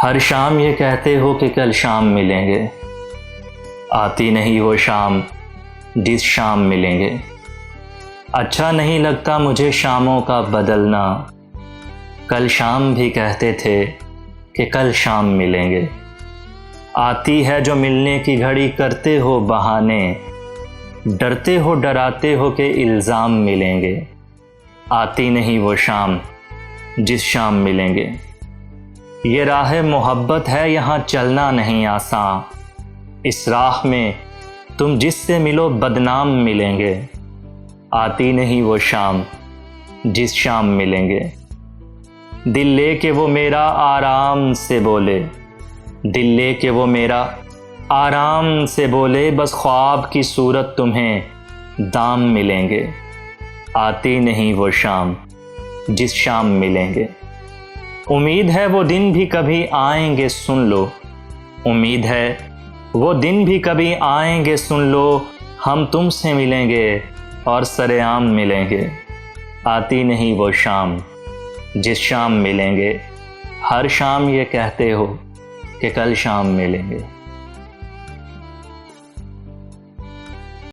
ہر شام یہ کہتے ہو کہ کل شام ملیں گے، آتی نہیں وہ شام جس شام ملیں گے۔ اچھا نہیں لگتا مجھے شاموں کا بدلنا، کل شام بھی کہتے تھے کہ کل شام ملیں گے۔ آتی ہے جو ملنے کی گھڑی کرتے ہو بہانے، ڈرتے ہو ڈراتے ہو کہ الزام ملیں گے۔ آتی نہیں وہ شام جس شام ملیں گے۔ یہ راہ محبت ہے یہاں چلنا نہیں آساں، اس راہ میں تم جس سے ملو بدنام ملیں گے۔ آتی نہیں وہ شام جس شام ملیں گے۔ دل لے کے وہ میرا آرام سے بولے، دل لے کے وہ میرا آرام سے بولے، بس خواب کی صورت تمہیں دام ملیں گے۔ آتی نہیں وہ شام جس شام ملیں گے۔ امید ہے وہ دن بھی کبھی آئیں گے سن لو، امید ہے وہ دن بھی کبھی آئیں گے سن لو، ہم تم سے ملیں گے اور سر عام ملیں گے۔ آتی نہیں وہ شام جس شام ملیں گے۔ ہر شام یہ کہتے ہو کہ کل شام ملیں گے۔